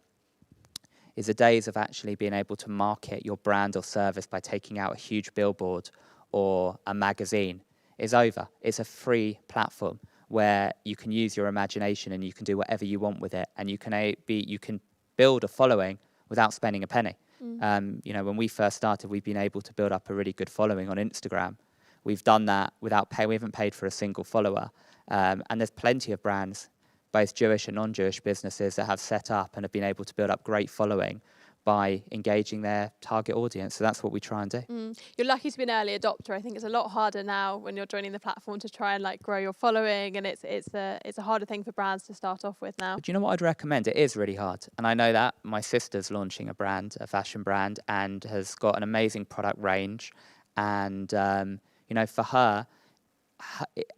is the days of actually being able to market your brand or service by taking out a huge billboard or a magazine is over. It's a free platform where you can use your imagination and you can do whatever you want with it, and you can build a following without spending a penny. When we first started, we've been able to build up a really good following on Instagram. We've done that without pay. We haven't paid for a single follower. And there's plenty of brands, both Jewish and non-Jewish businesses, that have set up and have been able to build up great following by engaging their target audience. So that's what we try and do.
You're lucky to be an early adopter. I think it's a lot harder now when you're joining the platform to try and like grow your following, and it's a harder thing for brands to start off with now.
But you know what I'd recommend? It is really hard. And I know that my sister's launching a fashion brand, and has got an amazing product range. And, for her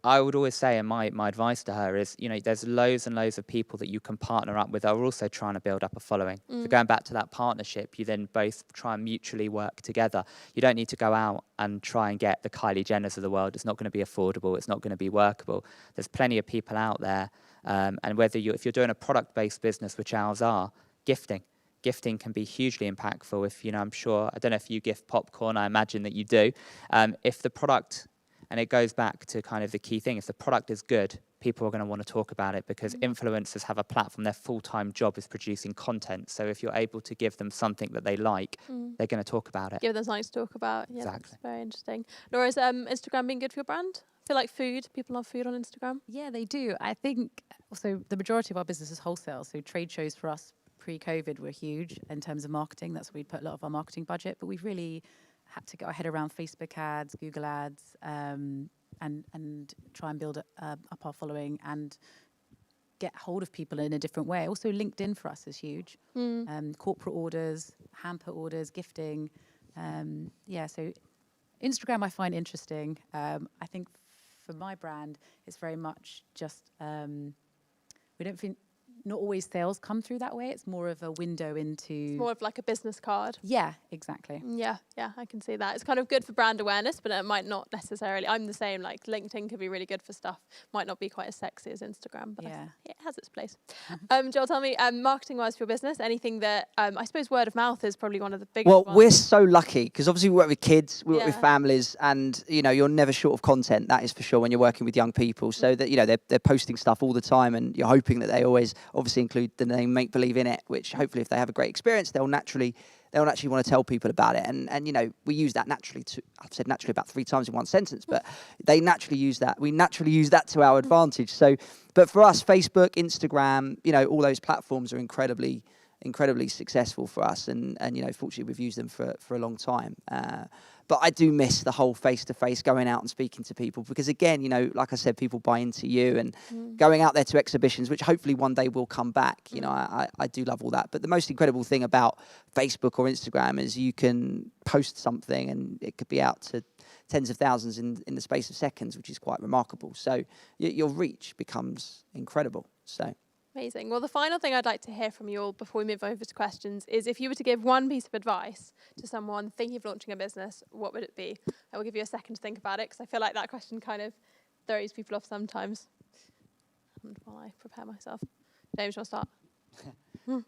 I would always say, and my advice to her is, there's loads and loads of people that you can partner up with that are also trying to build up a following. So going back to that partnership, you then both try and mutually work together. You don't need to go out and try and get the Kylie Jenners of the world. It's not going to be affordable. It's not going to be workable. There's plenty of people out there. And if you're doing a product-based business, which ours are, gifting can be hugely impactful. If, I'm sure, I don't know if you gift popcorn, I imagine that you do. If the product, and it goes back to kind of the key thing, if the product is good, people are going to want to talk about it, because influencers have a platform. Their full-time job is producing content. So if you're able to give them something that they like, they're going to talk about it.
Give them something to talk about. Yeah,
Exactly.
That's very interesting. Laura, is Instagram being good for your brand? I feel like people love food on Instagram.
Yeah, they do. I think also the majority of our business is wholesale. So trade shows for us pre-COVID were huge in terms of marketing. That's where we'd put a lot of our marketing budget. But we've really had to get our head around Facebook ads, Google ads, and try and build up our following and get hold of people in a different way. Also, LinkedIn for us is huge. Corporate orders, hamper orders, gifting. So Instagram I find interesting. I think for my brand, it's very much just, we don't think, not always sales come through that way. It's more of a window into...
It's more of like a business card.
Yeah, exactly.
Yeah, I can see that. It's kind of good for brand awareness, but it might not necessarily... I'm the same, like LinkedIn could be really good for stuff. Might not be quite as sexy as Instagram, but it has its place. Joel, tell me, marketing-wise for your business, anything that... I suppose word of mouth is probably one of the biggest ones.
We're so lucky, because obviously we work with kids, we work with families, and, you're never short of content, that is for sure, when you're working with young people. So that, they're posting stuff all the time, and you're hoping that they always... obviously include the name Make Believe in it, which hopefully if they have a great experience, they'll actually want to tell people about it. And we use that naturally I've said naturally about 3 times in one sentence, but they naturally use that. We naturally use that to our advantage. So, but for us, Facebook, Instagram, all those platforms are incredibly successful for us. And fortunately we've used them for a long time. But I do miss the whole face-to-face, going out and speaking to people, because again, like I said, people buy into you, and going out there to exhibitions, which hopefully one day will come back. I do love all that. But the most incredible thing about Facebook or Instagram is you can post something and it could be out to tens of thousands in the space of seconds, which is quite remarkable. So your reach becomes incredible. So.
Amazing. Well, the final thing I'd like to hear from you all before we move over to questions is, if you were to give one piece of advice to someone thinking of launching a business, what would it be? I will give you a second to think about it, because I feel like that question kind of throws people off sometimes. And while I prepare myself. James, you want to start?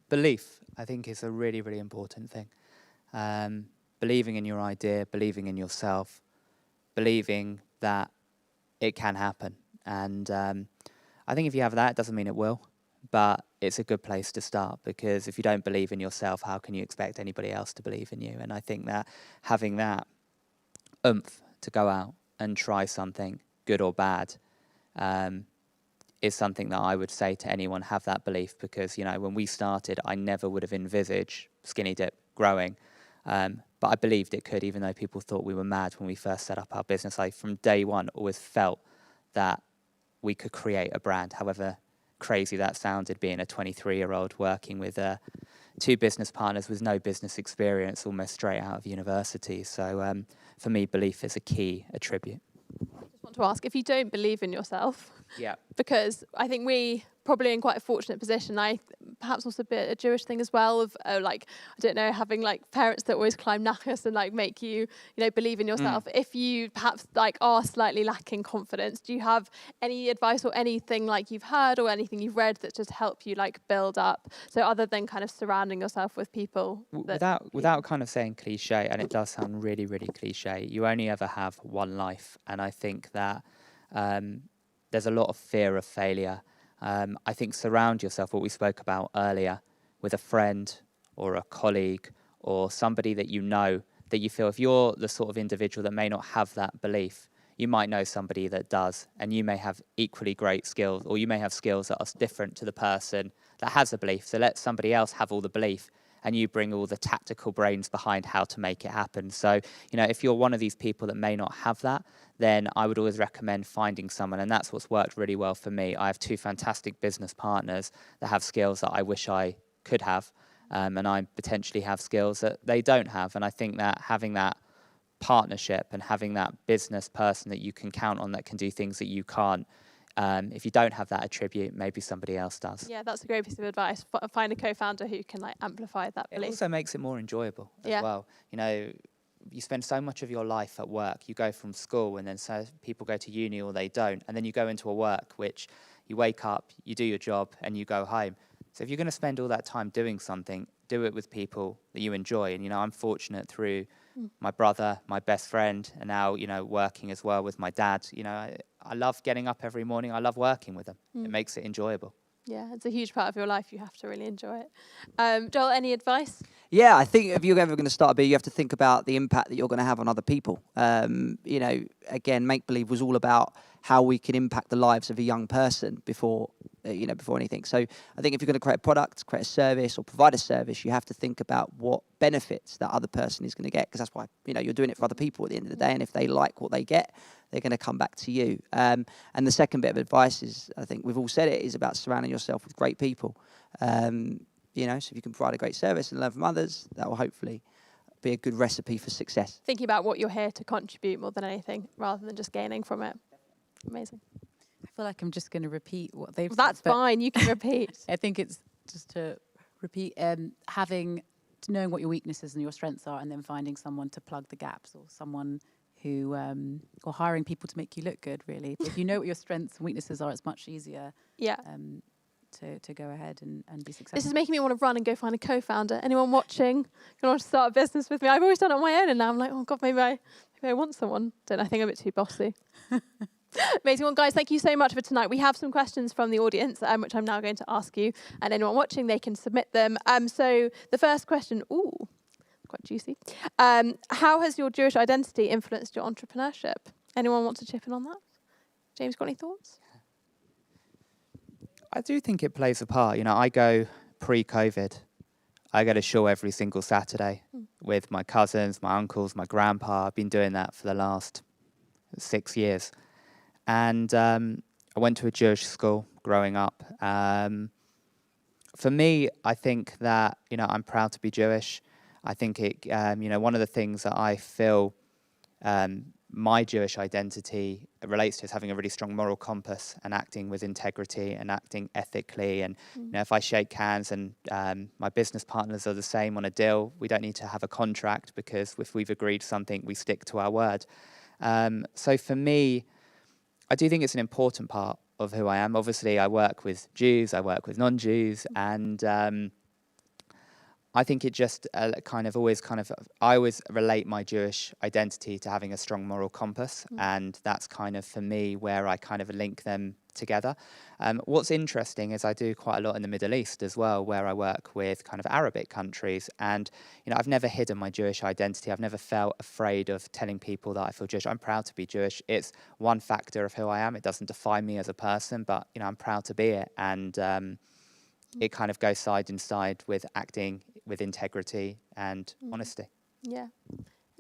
Belief, I think, is a really, really important thing. Believing in your idea, believing in yourself, believing that it can happen. And I think if you have that, it doesn't mean it will, but it's a good place to start, because if you don't believe in yourself, how can you expect anybody else to believe in you? And I think that having that oomph to go out and try something, good or bad, is something that I would say to anyone, have that belief, because, when we started, I never would have envisaged Skinny Dip growing. But I believed it could, even though people thought we were mad when we first set up our business. I, from day one, always felt that we could create a brand, however crazy that sounded, being a 23-year-old working with 2 business partners with no business experience, almost straight out of university. So for me, belief is a key attribute.
I just want to ask, if you don't believe in yourself,
Yeah.
Because I think we probably in quite a fortunate position. Perhaps also a bit a Jewish thing as well of I don't know, having like parents that always climb nachas and like make you, believe in yourself. If you perhaps are slightly lacking confidence, do you have any advice or anything like you've heard or anything you've read that just help you build up? So other than kind of surrounding yourself with people.
Without kind of saying cliche, and it does sound really, really cliche, you only ever have one life. And I think that there's a lot of fear of failure. I think surround yourself, what we spoke about earlier, with a friend or a colleague or somebody that that you feel, if you're the sort of individual that may not have that belief, you might know somebody that does, and you may have equally great skills, or you may have skills that are different to the person that has a belief. So let somebody else have all the belief, and you bring all the tactical brains behind how to make it happen. So, if you're one of these people that may not have that, then I would always recommend finding someone. And that's what's worked really well for me. I have 2 fantastic business partners that have skills that I wish I could have. And I potentially have skills that they don't have. And I think that having that partnership and having that business person that you can count on that can do things that you can't. If you don't have that attribute, maybe somebody else does.
Yeah, that's a great piece of advice. Find a co-founder who can like amplify that
It
belief.
also makes it more enjoyable as well. You know, you spend so much of your life at work. You go from school, and then so people go to uni or they don't, and then you go into a work which you wake up, you do your job, and you go home. So if you're going to spend all that time doing something, do it with people that you enjoy. And, you know, I'm fortunate through my brother, my best friend, and now, you know, working as well with my dad. You know, I love getting up every morning. I love working with them. It makes it enjoyable.
Yeah, it's a huge part of your life. You have to really enjoy it. Joel, any advice?
Yeah, I think if you're ever going to start a bit, you have to think about the impact that you're going to have on other people. You know, again, Make Believe was all about how we can impact the lives of a young person before anything. So I think if you're going to create a product, create a service, or provide a service, you have to think about what benefits that other person is going to get, because that's why, you know, you're doing it for other people at the end of the day. And if they like what they get, they're going to come back to you. And the second bit of advice is, I think we've all said it, is about surrounding yourself with great people. You know, so if you can provide a great service and learn from others, that will hopefully be a good recipe for success.
Thinking about what you're here to contribute more than anything, rather than just gaining from it. Amazing.
I feel like I'm just going to repeat what they've said.
That's fine. You can repeat.
I think it's just to repeat, knowing what your weaknesses and your strengths are, and then finding someone to plug the gaps, or someone who, or hiring people to make you look good, really. If you know what your strengths and weaknesses are, it's much easier.
Yeah.
To go ahead and be successful.
This is making me want to run and go find a co-founder. Anyone watching? You want to start a business with me? I've always done it on my own, and now I'm like, oh God, maybe I want someone. Don't know, I think I'm a bit too bossy. Amazing. Well, guys, thank you so much for tonight. We have some questions from the audience, which I'm now going to ask you, and anyone watching, they can submit them. So the first question, quite juicy. How has your Jewish identity influenced your entrepreneurship? Anyone want to chip in on that? James, got any thoughts?
I do think it plays a part. You know, I go pre-COVID. I go to shul every single Saturday with my cousins, my uncles, my grandpa. I've been doing that for the last 6 years. And I went to a Jewish school growing up. For me, I think that, you know, I'm proud to be Jewish. I think it, you know, one of the things that I feel my Jewish identity relates to is having a really strong moral compass and acting with integrity and acting ethically. And you know, if I shake hands and my business partners are the same on a deal, we don't need to have a contract, because if we've agreed something, we stick to our word. So for me, I do think it's an important part of who I am. Obviously, I work with Jews, I work with non-Jews, and I think it just I always relate my Jewish identity to having a strong moral compass, and that's kind of, for me, where I kind of link them together. What's interesting is I do quite a lot in the Middle East as well, where I work with kind of Arabic countries, and you know, I've never hidden my Jewish identity. I've never felt afraid of telling people that I feel Jewish. I'm proud to be Jewish. It's one factor of who I am. It doesn't define me as a person, but you know, I'm proud to be it, and it kind of goes side and side with acting with integrity and honesty.
Yeah.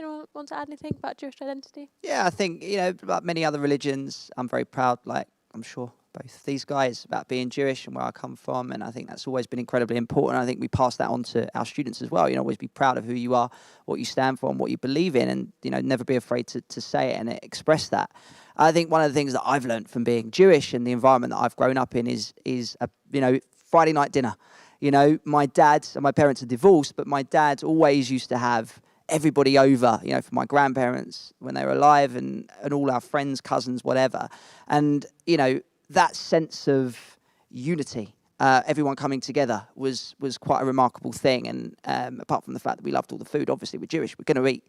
Anyone want to add anything about Jewish identity?
Yeah, I think, you know, like many other religions, I'm very proud, like I'm sure both these guys, about being Jewish and where I come from. And I think that's always been incredibly important. I think we pass that on to our students as well. You know, always be proud of who you are, what you stand for, and what you believe in, and, you know, never be afraid to say it and express that. I think one of the things that I've learned from being Jewish and the environment that I've grown up in is a, you know, Friday night dinner. You know, my dad and my parents are divorced, but my dad always used to have everybody over, you know, for my grandparents when they were alive, and all our friends, cousins, whatever. And, you know, that sense of unity, everyone coming together was quite a remarkable thing. And apart from the fact that we loved all the food, obviously we're Jewish, we're going to eat.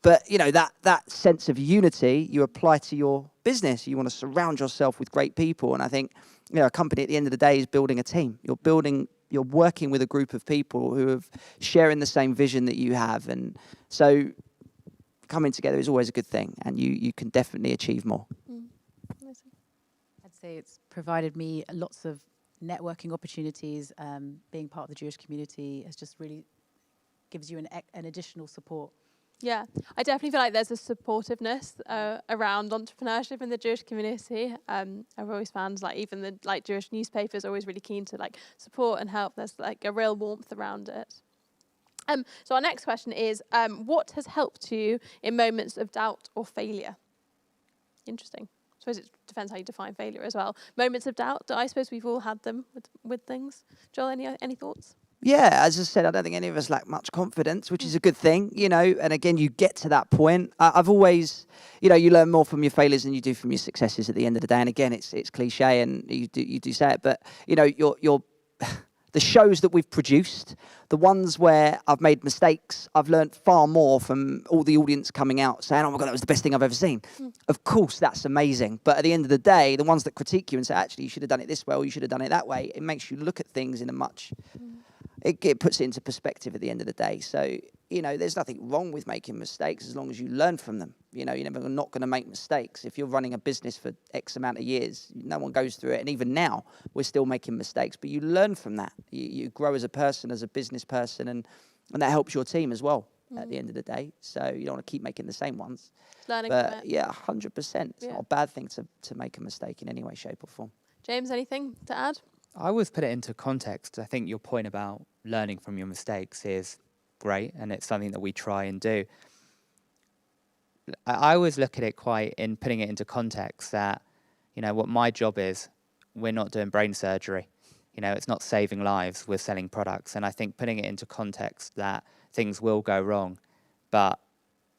But, you know, that sense of unity you apply to your business. You want to surround yourself with great people. And I think, you know, a company at the end of the day is building a team. You're working with a group of people who have sharing the same vision that you have. And so coming together is always a good thing, and you can definitely achieve more.
I'd say it's provided me lots of networking opportunities. Being part of the Jewish community has just really gives you an additional support.
Yeah, I definitely feel like there's a supportiveness around entrepreneurship in the Jewish community. I've always found like even the Jewish newspapers are always really keen to like support and help. There's like a real warmth around it. So our next question is, what has helped you in moments of doubt or failure? Interesting. I suppose it depends how you define failure as well. Moments of doubt, I suppose we've all had them with things. Joel, any thoughts?
Yeah, as I said, I don't think any of us lack much confidence, which is a good thing, you know. And again, you get to that point. I've always, you know, you learn more from your failures than you do from your successes at the end of the day. And again, it's cliche, and you do say it, but you know, your the shows that we've produced, the ones where I've made mistakes, I've learned far more from all the audience coming out saying, "Oh my God, that was the best thing I've ever seen." Of course, that's amazing. But at the end of the day, the ones that critique you and say, "Actually, you should have done it this way, or you should have done it that way," it makes you look at things in a much it puts it into perspective at the end of the day. So, you know, there's nothing wrong with making mistakes as long as you learn from them. You know, you're never not going to make mistakes. If you're running a business for X amount of years, no one goes through it. And even now, we're still making mistakes. But you learn from that. You grow as a person, as a business person, and that helps your team as well at the end of the day. So you don't want to keep making the same ones.
Learning from
But
it.
yeah, 100%. It's not a bad thing to make a mistake in any way, shape or form.
James, anything to add?
I always put it into context. I think your point about learning from your mistakes is great, and it's something that we try and do. I always look at it quite in putting it into context that, you know, what my job is, we're not doing brain surgery. You know, it's not saving lives, we're selling products. And I think putting it into context that things will go wrong, but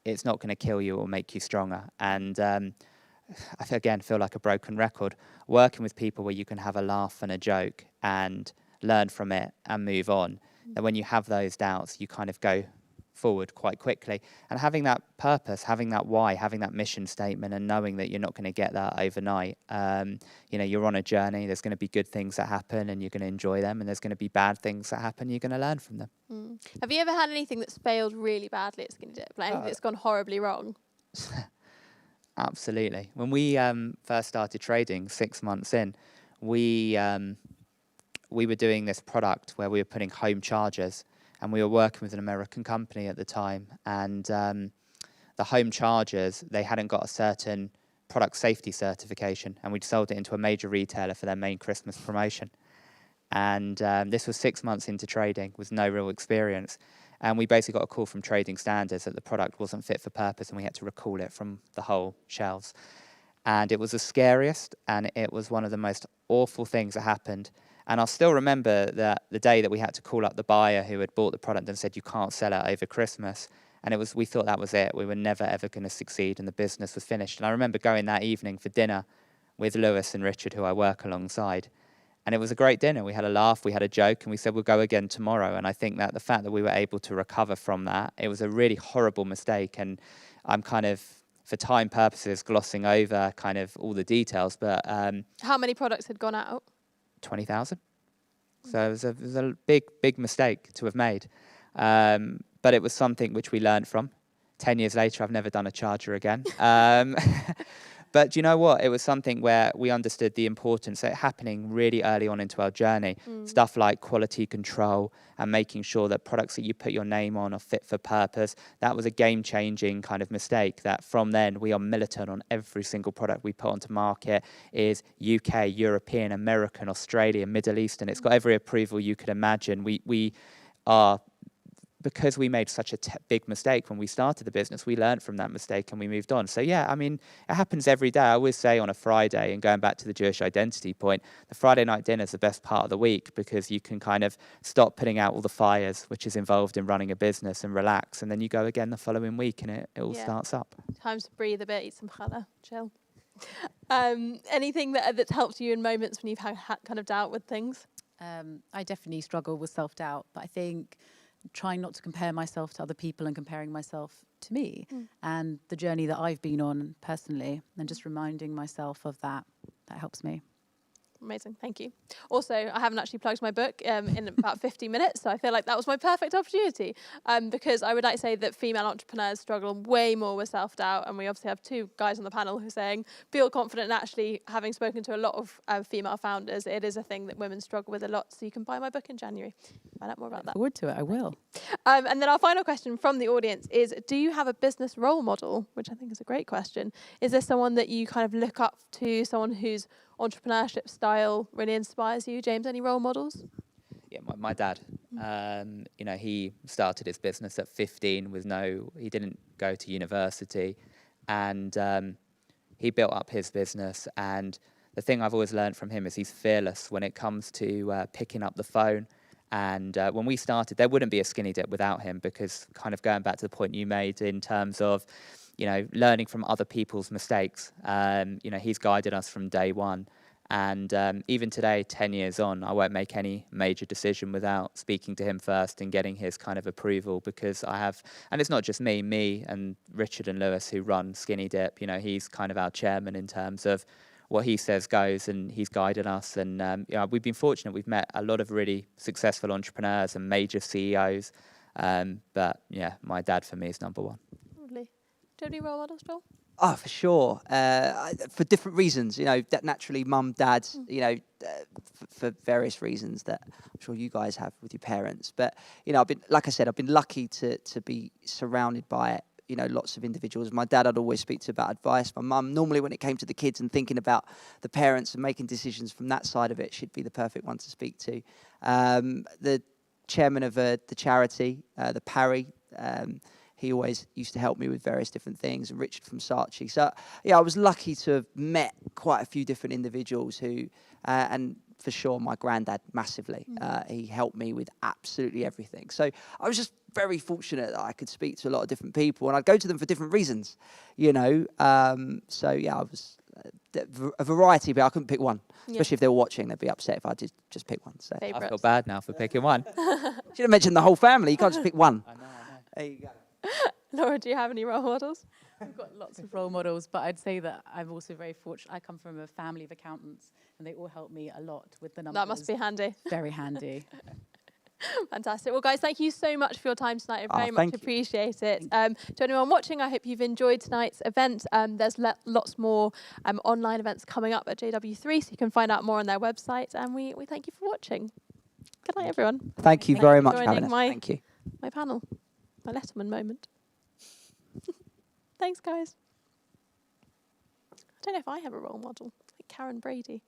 it's not going to kill you or make you stronger. And I again feel like a broken record. Working with people where you can have a laugh and a joke and learn from it and move on. And when you have those doubts, you kind of go forward quite quickly. And having that purpose, having that why, having that mission statement, and knowing that you're not going to get that overnight. You know, you're on a journey. There's going to be good things that happen, and you're going to enjoy them. And there's going to be bad things that happen. You're going to learn from them.
Have you ever had anything that's failed really badly at Skinny Dip? Like anything that's gone horribly wrong?
Absolutely. When we first started trading 6 months in, we were doing this product where we were putting home chargers, and we were working with an American company at the time. And the home chargers, they hadn't got a certain product safety certification, and we'd sold it into a major retailer for their main Christmas promotion. And this was 6 months into trading with no real experience. And we basically got a call from Trading Standards that the product wasn't fit for purpose, and we had to recall it from the whole shelves. And it was the scariest, and it was one of the most awful things that happened. And I'll still remember that the day that we had to call up the buyer who had bought the product and said, "You can't sell it over Christmas." And we thought that was it. We were never, ever going to succeed, and the business was finished. And I remember going that evening for dinner with Lewis and Richard, who I work alongside. And it was a great dinner. We had a laugh, we had a joke, and we said, "We'll go again tomorrow." And I think that the fact that we were able to recover from that, it was a really horrible mistake. And I'm kind of, for time purposes, glossing over kind of all the details. But
How many products had gone out?
20,000. So it was a big mistake to have made. But it was something which we learned from. 10 years later, I've never done a charger again. But do you know what? It was something where we understood the importance of it happening really early on into our journey. Stuff like quality control and making sure that products that you put your name on are fit for purpose. That was a game-changing kind of mistake that from then we are militant on every single product we put onto market is UK, European, American, Australian, Middle Eastern. It's got every approval you could imagine. We are... Because we made such a big mistake when we started the business, we learned from that mistake and we moved on. So yeah, I mean, it happens every day. I always say on a Friday, and going back to the Jewish identity point, the Friday night dinner is the best part of the week because you can kind of stop putting out all the fires, which is involved in running a business, and relax. And then you go again the following week and it all starts up.
Time to breathe a bit, eat some challah, chill. Anything that's helped you in moments when you've had kind of doubt with things?
I definitely struggle with self-doubt, but I think trying not to compare myself to other people and comparing myself to me and the journey that I've been on personally, and just reminding myself of that helps me.
Amazing, thank you. Also, I haven't actually plugged my book in about 50 minutes, so I feel like that was my perfect opportunity because I would like to say that female entrepreneurs struggle way more with self-doubt, and we obviously have two guys on the panel who are saying, feel confident, and actually, having spoken to a lot of female founders, it is a thing that women struggle with a lot, so you can buy my book in January. Find out more about that.
Look forward to it, I will.
And then our final question from the audience is, do you have a business role model? Which I think is a great question. Is there someone that you kind of look up to, someone who's entrepreneurship style really inspires you? James, any role models?
Yeah, my dad. You know, he started his business at 15 he didn't go to university, and he built up his business. And the thing I've always learned from him is he's fearless when it comes to picking up the phone. And when we started, there wouldn't be a Skinny Dip without him, because kind of going back to the point you made in terms of, you know, learning from other people's mistakes, you know, he's guided us from day one. And even today, 10 years on, I won't make any major decision without speaking to him first and getting his kind of approval, because and it's not just me and Richard and Lewis who run Skinny Dip. You know, he's kind of our chairman in terms of what he says goes, and he's guided us. And you know, we've been fortunate. We've met a lot of really successful entrepreneurs and major CEOs. But yeah, my dad for me is number one.
Lovely. Do you have any role models, Joel?
Oh, for sure. For different reasons, you know, that naturally mum, dad, you know, for various reasons that I'm sure you guys have with your parents. But, you know, like I said, I've been lucky to be surrounded by, you know, lots of individuals. My dad I'd always speak to about advice. My mum, normally when it came to the kids and thinking about the parents and making decisions from that side of it, she'd be the perfect one to speak to. The chairman of the charity, the Parry, he always used to help me with various different things, and Richard from Saatchi. So, yeah, I was lucky to have met quite a few different individuals who, and for sure, my granddad massively. He helped me with absolutely everything. So I was just very fortunate that I could speak to a lot of different people, and I'd go to them for different reasons, you know. So, yeah, I was a variety, but I couldn't pick one. Especially if they were watching, they'd be upset if I did just pick one. So
I feel bad now for picking one.
Should have mentioned the whole family. You can't just pick one.
I know.
There you go.
Laura, do you have any role models?
I've got lots of role models, but I'd say that I'm also very fortunate. I come from a family of accountants, and they all help me a lot with the numbers.
That must be handy.
Very handy.
Fantastic. Well, guys, thank you so much for your time tonight. I very much
thank you.
appreciate it. To anyone watching, I hope you've enjoyed tonight's event. There's lots more online events coming up at JW3, so you can find out more on their website. And we thank you for watching. Good night, everyone.
Thank you very much for having
joining
us.
my-
Thank you.
My panel, my Letterman moment. Thanks, guys. I don't know if I have a role model, like Karen Brady.